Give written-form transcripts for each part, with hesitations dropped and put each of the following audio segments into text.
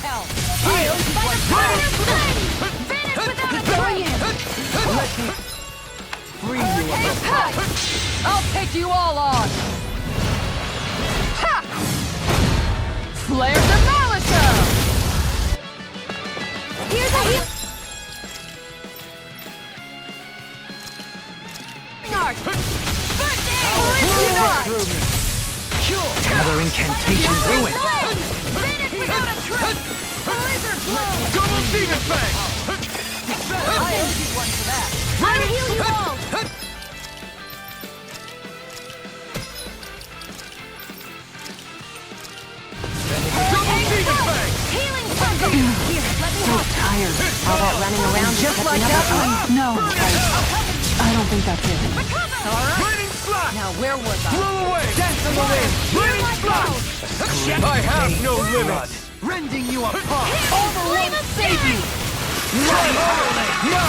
hell! I owe you By one. the fire of flame! Vanish without a trace! Let me free you of your Hurricane punch! I'll take you all on! Ha! Flare Demolisher! Here's a heal! Another incantation ruined. Vanish without a trace! Blizzard blow! Double demon fang! I owe you one for that. I'll heal you all! Double demon fang! Healing thunder! Here, let me help. Tired. All that running around Just like that one? No, I don't think that's it. Alright. Raining slash! Now where was I? Blow away! Dance on the wind. Raining slash! I have no limits! Rending you apart. Flame of save you! No!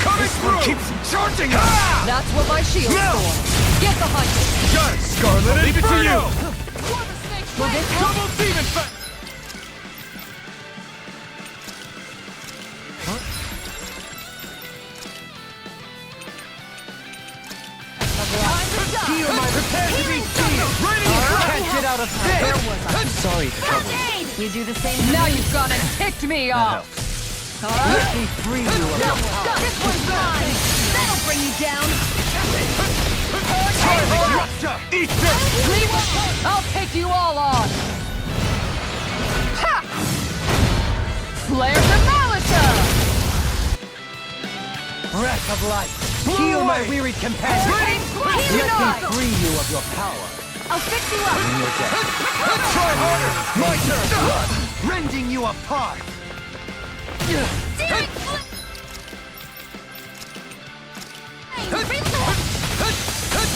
Coming through! Keeps charging us! That's what my shield's No! for. Get the hunter! Got it, Scarlet! Leave it to you! Will this help? Double demon fang! Feel my prepare to be seen. Can't get out of Where this. was I? Sorry to trouble you. You do the same. Now you've gone and ticked me off! Let me free you of your This one's mine! That'll bring you down! Eat this! I'll take you all on! Ha! Flare Demolisher! breath of life. Heal my wearied companion. Heal Let not! me free you of your power. I'll fix you up! In your death. Let's try harder! My turn! Rending you apart. Searing flame!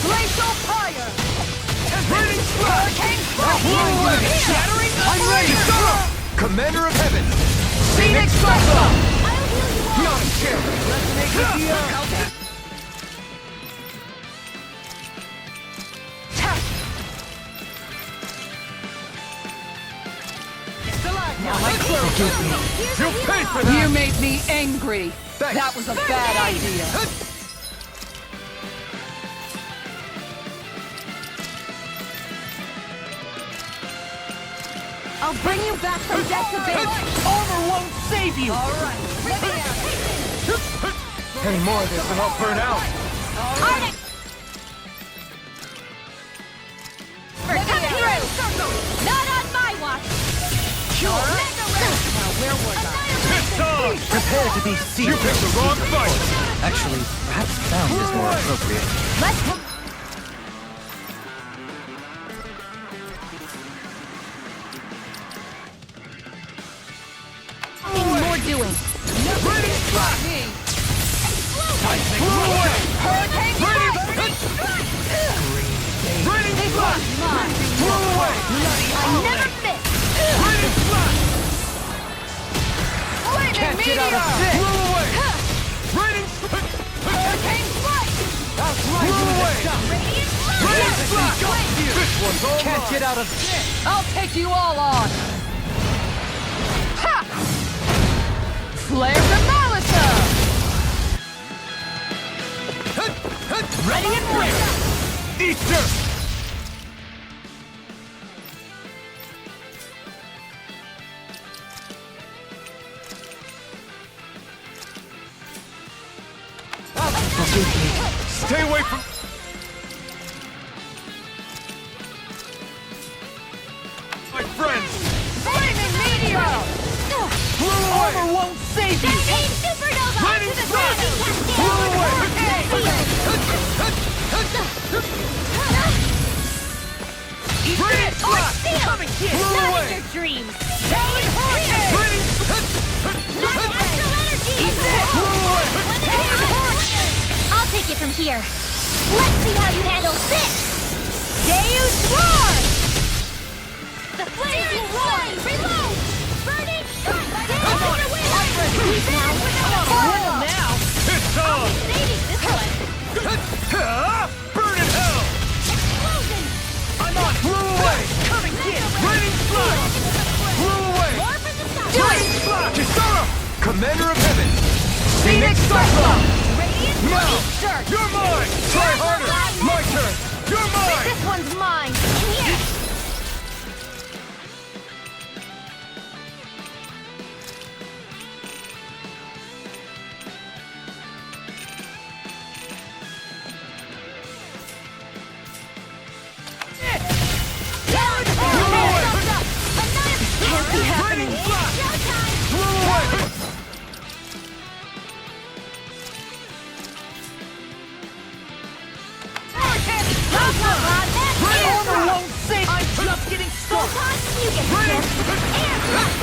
Glacial fire! Raining slash! Hurricane Blow away! Shattering I'm ready! Commander of Heaven! Phoenix Cyclone! I'll heal you all! Not a chance! Let's make a deal. Now my Forgive me. You'll pay for that! You made me angry. Thanks. That was a bad idea. I'll bring you back from death to base. Armor won't save you. All right, let me out. Any more of this and I'll burn out! Arctic! Not on my watch. Sure. Now where was I? It's on! Prepare to be seen. You picked the wrong fight! Actually, perhaps found is more appropriate. Let's. More doing. Raining slash! Blow away! Hurricane Raining slash! Blow away! I never miss. Raining slash! Flaming Can't get out of meteor. this. Blow away! Raining slash! Hurricane flight. I'll slide you to the shop. Radiant Raining blast. slash! This one's all Can't mine! get out of this. I'll take you all on. Ha! Flare Demolisher. Ready and ready! Eat dirt! Forgive me. Stay away from... My friends! Flaming meteor. Blow away! Armor won't save you. Supernova. Raining to the slash! rising Blow away! Raining slash! Coming here. Blow away! Your dreams. Raining hurricane. Raining Astral energy. Blow away! I'll take it from here. Let's see how you handle this. Deus Roar. The flames will roar. Reload. Burning strike. Now. It's on! Saving this one. Burn in hell! Explosion. I'm on! Blow away! Coming here. Raining Cyclone! Radiant will No! eat dirt! You're mine! Try harder! My turn! You're mine! This one's mine! In here! Can't be happening! Showtime! I'm just getting started! You get the air thrust!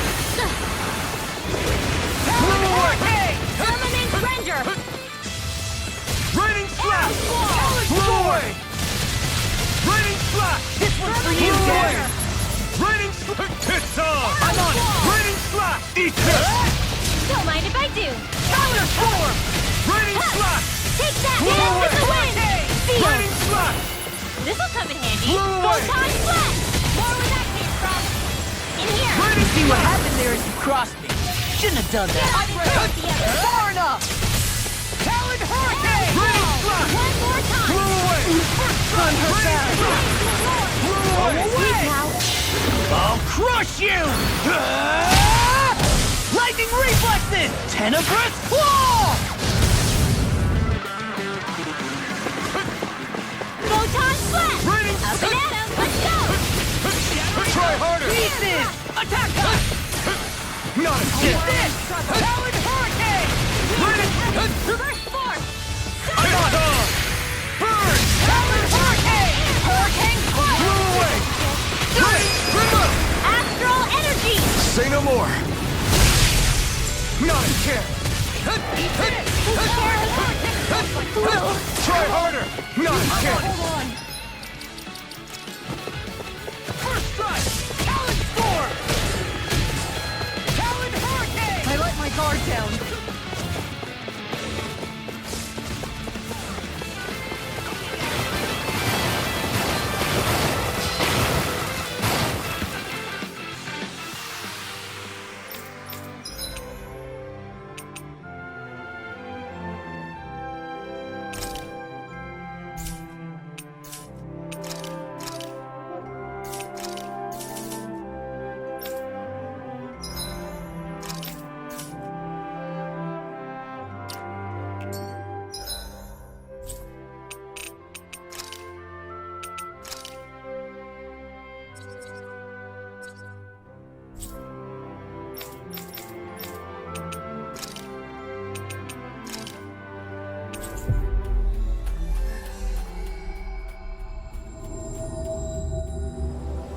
Permanent render! Raining slap! Blow away! Raining slap! This one's for you, Blow away! Dad! Raining slap! Tits off! I'm on it! Raining slap! Eat this! Don't mind if I do! Counter form! Raining slap! Take that! Blow Dance away! with the wind! Feel! Raining slap! This'll come in handy! Blow away! Photon flash! More where that came from! In here! Raining See what happened there is you crossed me. Shouldn't have done that. I'm ready! Far enough! Talon Hurricane! Raining slap! One more time! Blow away! Run her down! Blow away! Now, I'll crush you! Lightning reflexes! Tenebrous claw! photon flash! Raining Up and at 'em! Let's go! Try harder! Pieces! Attack us! Not Get again! this! Talon Hurricane! Reverse force! Tits off! Burn! Talon Hurricane! Hurricane claw! Blow away! Raining! Astral energy! Say no more! Not again! Try harder! Not again! Hold on! First strike! Talon Storm! Talon Hurricane! I let my guard down.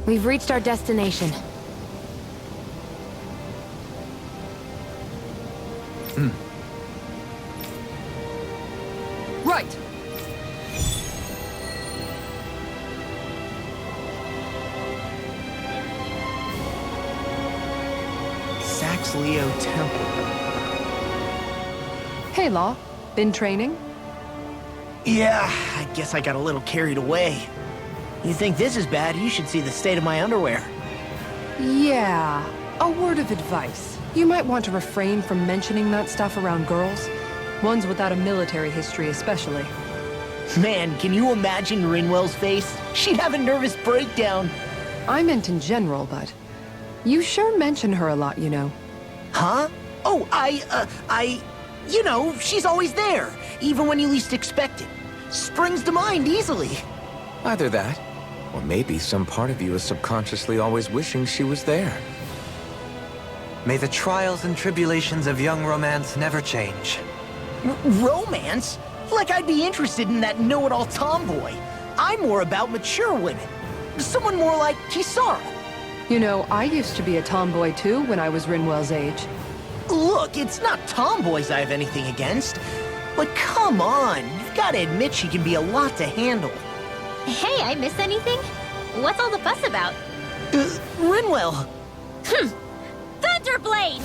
We've reached our destination. Right! Leo Temple. Hey, Law. Been training? Yeah, I guess I got a little carried away. You think this is bad, you should see the state of my underwear. Yeah. A word of advice. You might want to refrain from mentioning that stuff around girls. Ones without a military history especially. Man, can you imagine Rinwell's face? She'd have a nervous breakdown. I meant in general, but... You sure mention her a lot, you know. Huh? Oh, you know, she's always there, even when you least expect it. Springs to mind easily. Either that, or maybe some part of you is subconsciously always wishing she was there. May the trials and tribulations of young romance never change. Romance? Like I'd be interested in that know-it-all tomboy. I'm more about mature women. Someone more like Kisara. You know, I used to be a tomboy too when I was Rinwell's age. Look, it's not tomboys I have anything against. But come on, you've got to admit she can be a lot to handle. Hey, I miss anything? What's all the fuss about? Rinwell. Thunderblade!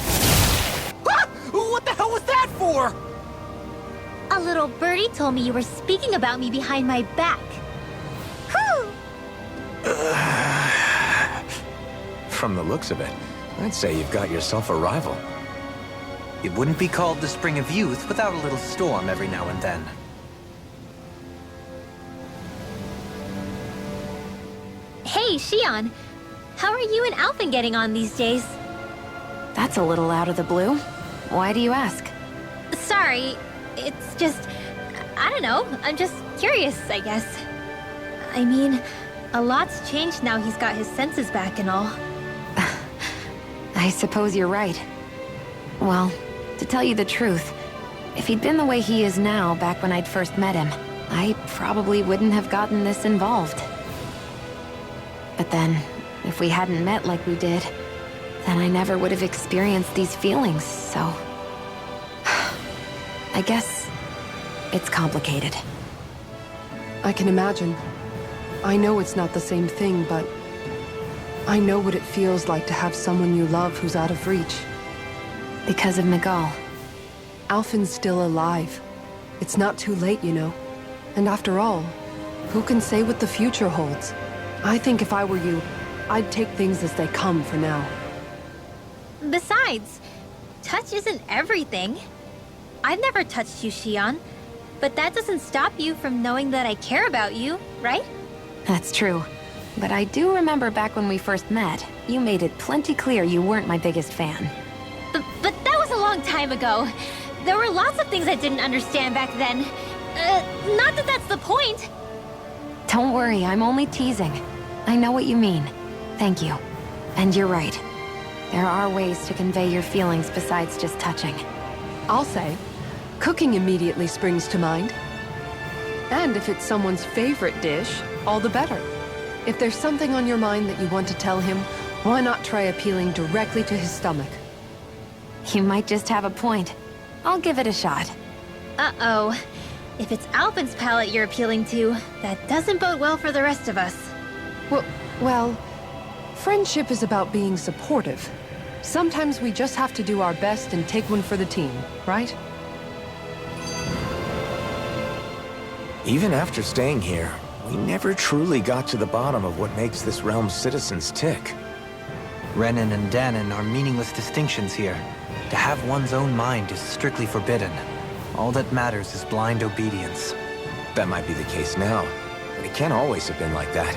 Ah! What the hell was that for? A little birdie told me you were speaking about me behind my back. Whew! From the looks of it, I'd say you've got yourself a rival. It wouldn't be called the Spring of Youth without a little storm every now and then. Hey, Shion. How are you and Alphen getting on these days? That's a little out of the blue. Why do you ask? Sorry, it's just... I don't know, I'm just curious, I guess. I mean, a lot's changed now he's got his senses back and all. I suppose you're right. Well, to tell you the truth, if he'd been the way he is now back when I'd first met him, I probably wouldn't have gotten this involved. But then, if we hadn't met like we did, then I never would have experienced these feelings, so... I guess it's complicated. I can imagine. I know it's not the same thing, but I know what it feels like to have someone you love who's out of reach. Because of Miguel. Alphen's still alive. It's not too late, you know. And after all, who can say what the future holds? I think if I were you, I'd take things as they come for now. Besides, touch isn't everything. I've never touched you, Shion, but that doesn't stop you from knowing that I care about you, right? That's true. But I do remember back when we first met, you made it plenty clear you weren't my biggest fan. But that was a long time ago. There were lots of things I didn't understand back then. Not that that's the point. Don't worry, I'm only teasing. I know what you mean. Thank you. And you're right. There are ways to convey your feelings besides just touching. I'll say, cooking immediately springs to mind. And if it's someone's favorite dish, all the better. If there's something on your mind that you want to tell him, why not try appealing directly to his stomach? You might just have a point. I'll give it a shot. Uh-oh. If it's Alphen's palate you're appealing to, that doesn't bode well for the rest of us. Well, friendship is about being supportive. Sometimes we just have to do our best and take one for the team, right? Even after staying here, we never truly got to the bottom of what makes this realm's citizens tick. Renan and Danon are meaningless distinctions here. To have one's own mind is strictly forbidden. All that matters is blind obedience. That might be the case now, but it can't always have been like that.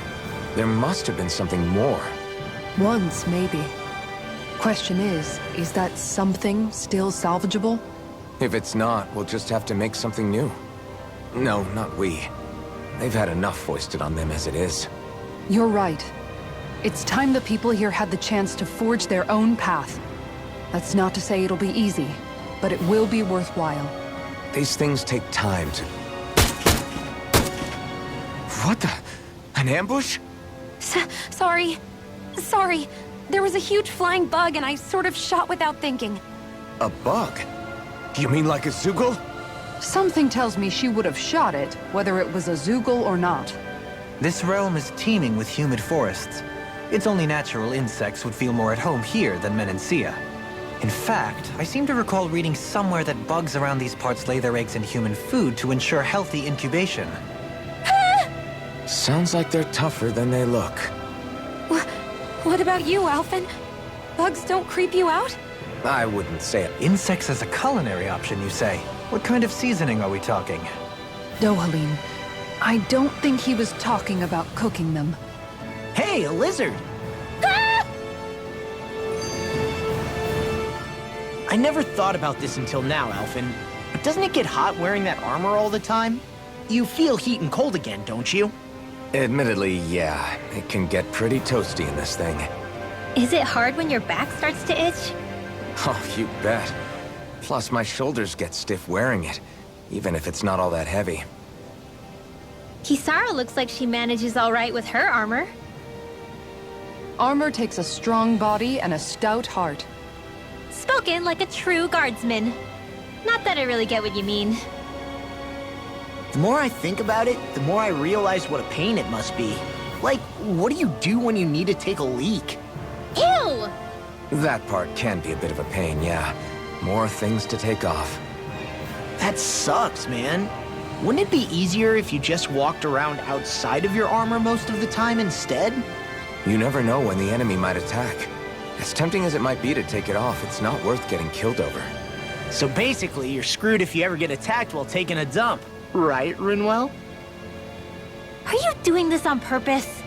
There must have been something more. Once, maybe. Question is that something still salvageable? If it's not, we'll just have to make something new. No, not we. They've had enough foisted on them as it is. You're right. It's time the people here had the chance to forge their own path. That's not to say it'll be easy, but it will be worthwhile. These things take time to... What the... An ambush? Sorry. There was a huge flying bug and I sort of shot without thinking. A bug? You mean like a Zoogle? Something tells me she would have shot it, whether it was a Zoogle or not. This realm is teeming with humid forests. It's only natural insects would feel more at home here than Menancia. In fact, I seem to recall reading somewhere that bugs around these parts lay their eggs in human food to ensure healthy incubation. Sounds like they're tougher than they look. What about you, Alphen? Bugs don't creep you out? I wouldn't say it. Insects as a culinary option, you say? What kind of seasoning are we talking? Dohalim, I don't think he was talking about cooking them. Hey, a lizard! I never thought about this until now, Alphen. But doesn't it get hot wearing that armor all the time? You feel heat and cold again, don't you? Admittedly, yeah. It can get pretty toasty in this thing. Is it hard when your back starts to itch? Oh, you bet. Plus, my shoulders get stiff wearing it, even if it's not all that heavy. Kisara looks like she manages all right with her armor. Armor takes a strong body and a stout heart. Spoken like a true guardsman. Not that I really get what you mean. The more I think about it, the more I realize what a pain it must be. Like, what do you do when you need to take a leak? Ew! That part can be a bit of a pain, yeah. More things to take off. That sucks, man. Wouldn't it be easier if you just walked around outside of your armor most of the time instead? You never know when the enemy might attack. As tempting as it might be to take it off, it's not worth getting killed over. So basically, you're screwed if you ever get attacked while taking a dump. Right, Rinwell? Are you doing this on purpose?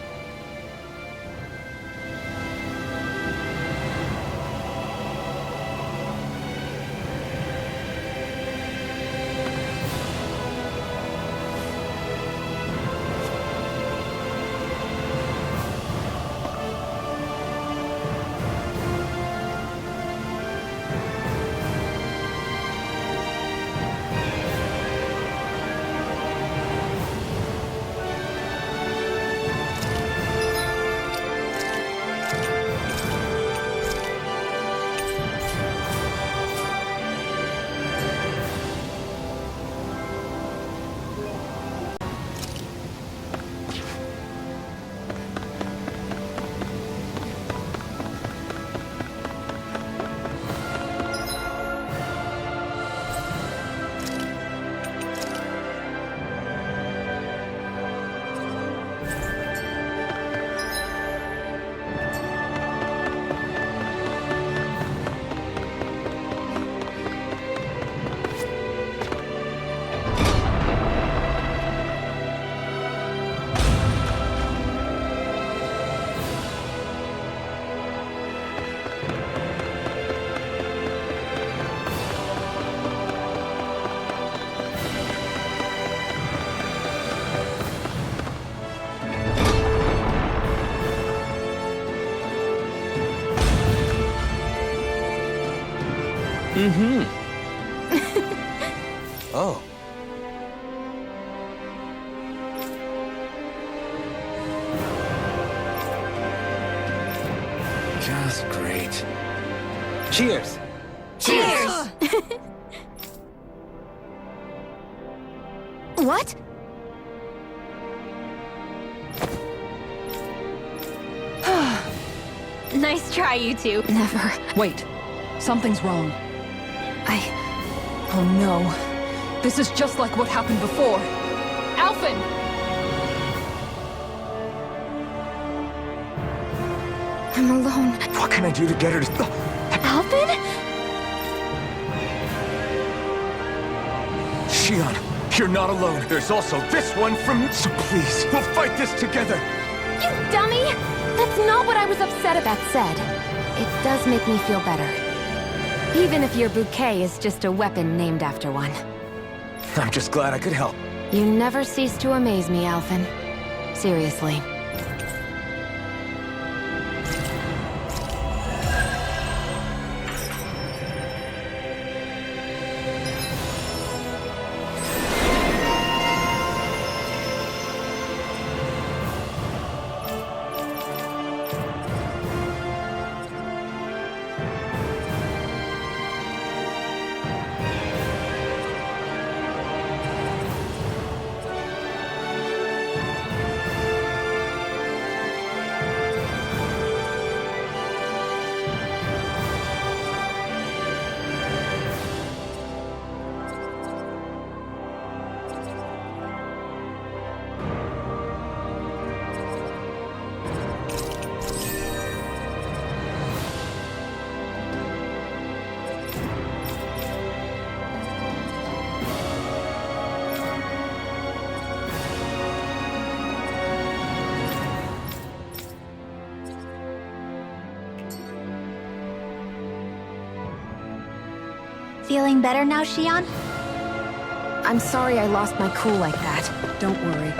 Oh. Just great. Cheers! Cheers! What? Nice try, you two. Never. Wait. Something's wrong. I... Oh no. This is just like what happened before. Alphen! I'm alone. What can I do to get her to... Alvin? Shion, you're not alone. There's also this one from... So please, we'll fight this together. You dummy! That's not what I was upset about said. It does make me feel better. Even if your bouquet is just a weapon named after one. I'm just glad I could help. You never cease to amaze me, Alphen. Seriously. Feeling better now, Shion? I'm sorry I lost my cool like that. Don't worry.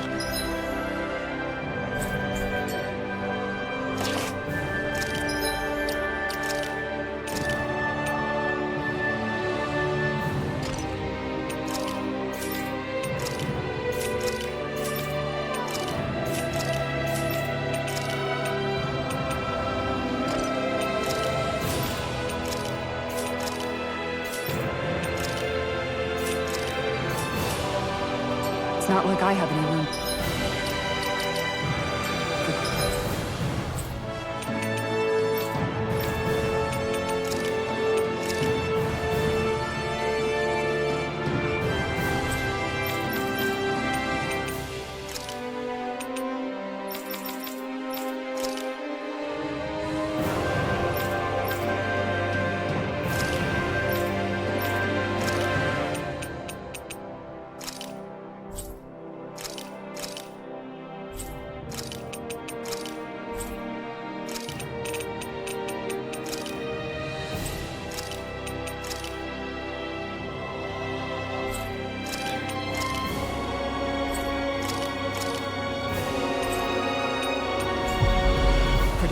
It's not like I have any room.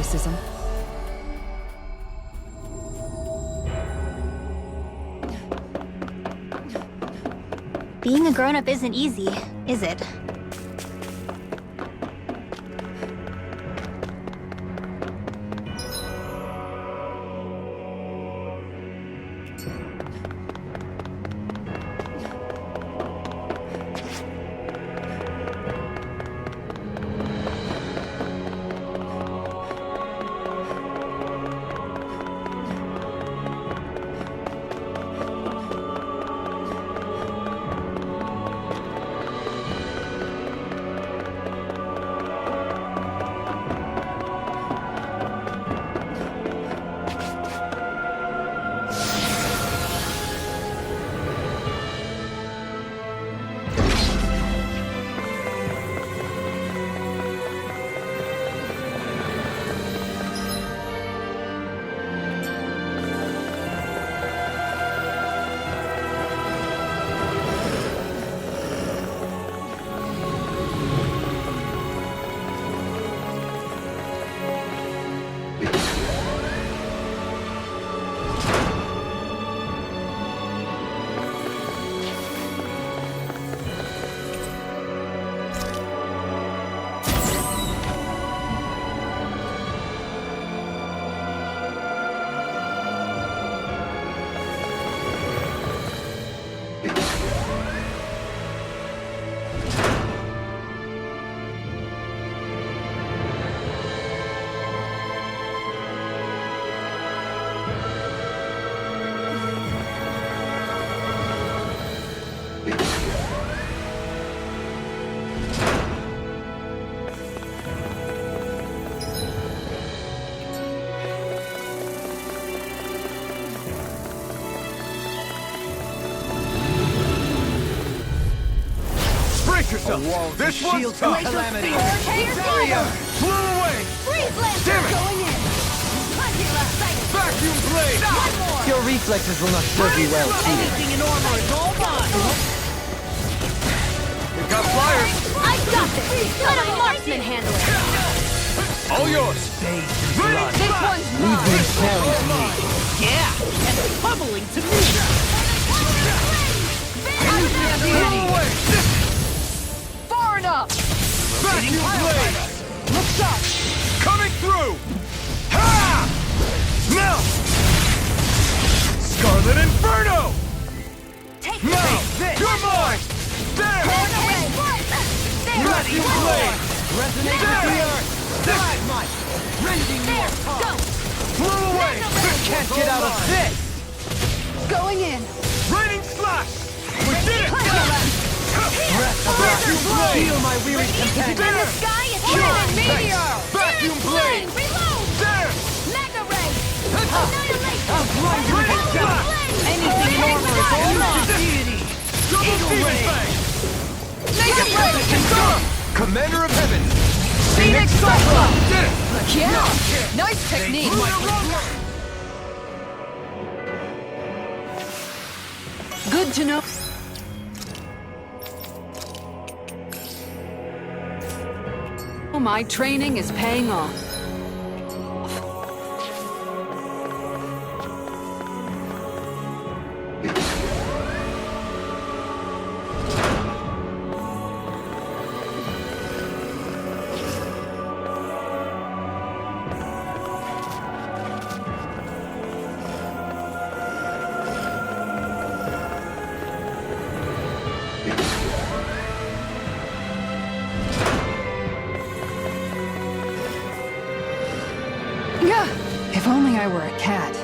criticism. Being a grown-up isn't easy, is it? Yourself. This one's tough. Calamity. Barrier. Flew away. Freeze Lancer. Damn it. Going in. Punchula cycle. Vacuum blade. One more. Your reflexes will not serve you well, either. Anything in armor is all mine. You got flyers. I got this. Let a marksman handle it. All yours. This one's mine. Yeah, and pummeling to me. Flew away. Far enough! Vacuum blade. Looks up! Coming through. Ha! Melt. Scarlet Inferno. Take Now, you're mine. There. Vacuum blade. Resonate There. with the earth. Drive mine. Rending your tongue. Flew away. Can't get out of this. Going in! Raining slash. We did it. Vacuum blade. Heal my weary companion. In the sky, it's Sure. moving meteor. Vacuum blade. Reload. There. Mega ray. Annihilation. Raining slash. Anything in armor is all mine. Double Eagle demon ray. fang. Mega ray. Commander of Heaven. Phoenix Cyclone! Did it. Yeah! Nice technique! Good to know. My training is paying off. If only I were a cat.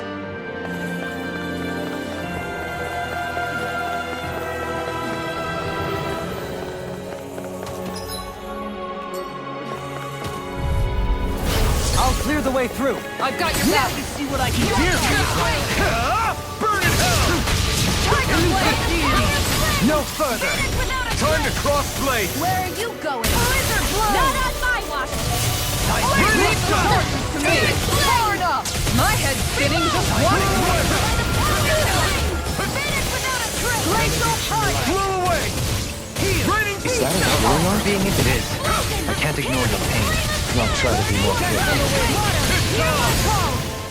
I'll clear the way through. I've got your back! Let's see what I can do. Burn in hell. Tiger blade. No further. Time to cross blades. Where are you going? Blizzard blow. Not on my watch. Raining slash. To me! Far enough! My head's spinning just one way! Finish without a trick. Glacial punch! Flew away. Is that a warrior? Being it is. I can't can't ignore your pain. I'll try to be more careful.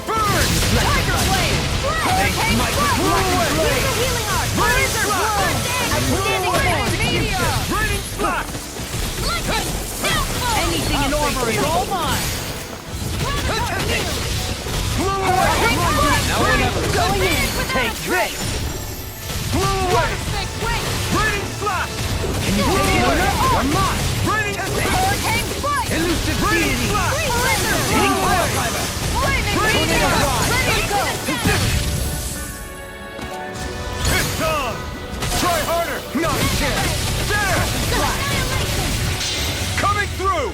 Burn! Tiger Blade! Hurricane Blast! Use the healing art! Laser Blow! Outstanding form! Meteor! Raining slap! Lightning! Downfall! Anything in armor is all mine. Blew away! Now or never. Going in! Take this. Blew away! Perfect weight! Raining slap! Can you take it? You're mine. Raining Hurricane Flight! Elusive deity. Laser Hitting Blow! fire fiber. Flaming Tornado Meteor! Drive. Ready to go! It's on! Try harder! Not a chance! There! Annihilation! Coming through!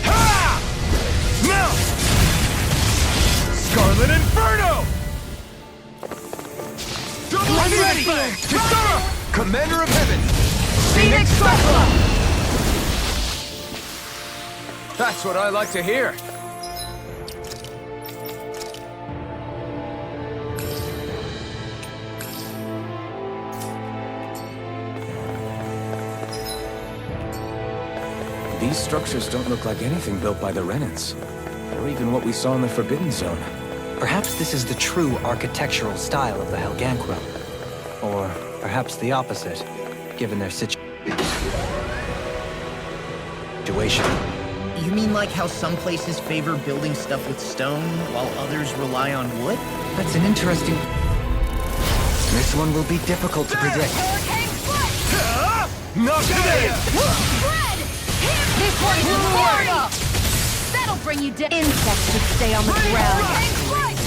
Ha! Now! Scarlet Inferno! Double I'm ready. Kisara! Commander of Heaven! Phoenix Cyclone. That's what I like to hear. These structures don't look like anything built by the Renans, or even what we saw in the Forbidden Zone. Perhaps this is the true architectural style of the Helganquil. Or perhaps the opposite, given their situation. You mean like how some places favor building stuff with stone, while others rely on wood? That's an interesting... This one will be difficult to predict. Hurricane Flight! Knock it in! Red! This one's Florida! That'll bring you down. Insects should stay on the ground. Hurricane Flight!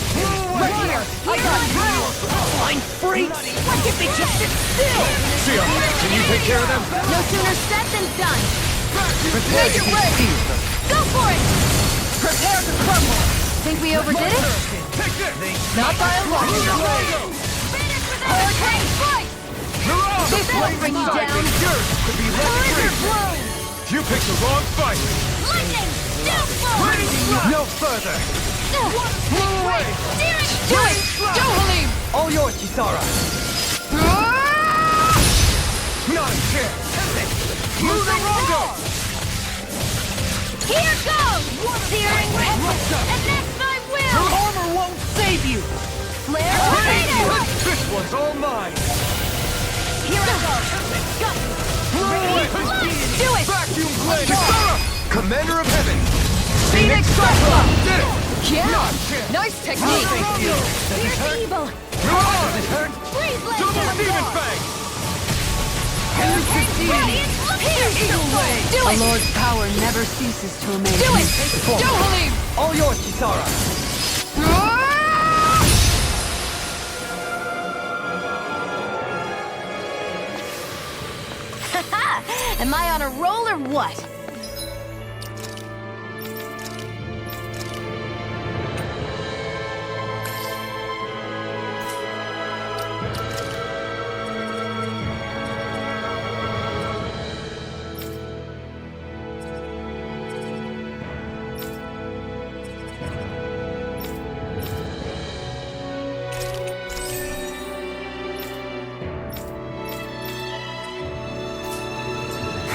Right here! I got you! Flying freaks! Why can't they just sit still? Sia, can you take care of them? No sooner said than done. Prepare to seize them. Go for it! Prepare to crumble! Think we overdid it? Take this! Not by a long shot! Finish with Hurricane Flight! That'll bring you down. Yours could be less Laser free. Blow! You picked the wrong fight. Lightning! Downfall! No further. Blew away! Steering! Do it! Johalim! All yours, Kisara! Not a chance. Move the Rondo. Here goes! Searing red! And that's my Your will! armor won't save you! Flare tornado! This one's all mine. Here I go! Go! Radiant blast! Do it! Vacuum blade. Kisara, Commander of Heaven. Phoenix Cyclone! Did it. Yeah! Nice technique! Fierce evil! You're on. It hurt. Freeze Double laser! demon fang. Radiant blast! Do A it! lord's power never ceases to amaze Do me. it! Johalim! All yours, Kisara! Am I on a roll or what?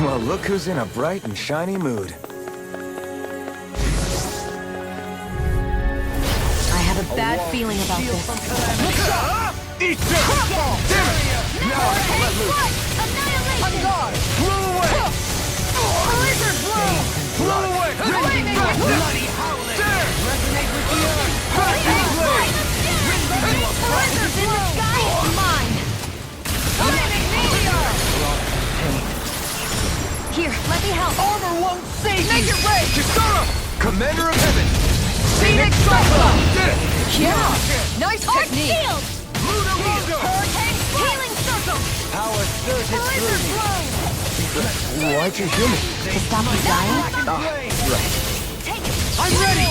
Well, look who's in a bright and shiny mood. I have a bad feeling about this. Eat this. Damn it. Now I can let loose. Annihilation! Blew away. Blizzard blow! Blew away. Flaming Bloody howling. There. Resonate with the earth! Vacuum blade. Blizzard's in the sky is mine! Flaming meteor! Here, let me help. Armor won't save you! Make it rain! Kisara, Commander of Heaven. Phoenix Cyclone! Did it. Yeah! Nice Arc technique! shield. Blew the Rondo. Hurricane healing circle! Power surges Blizzard through me! blow! Why'd you heal me? To stop you dying? Right. Take it! I'm ready!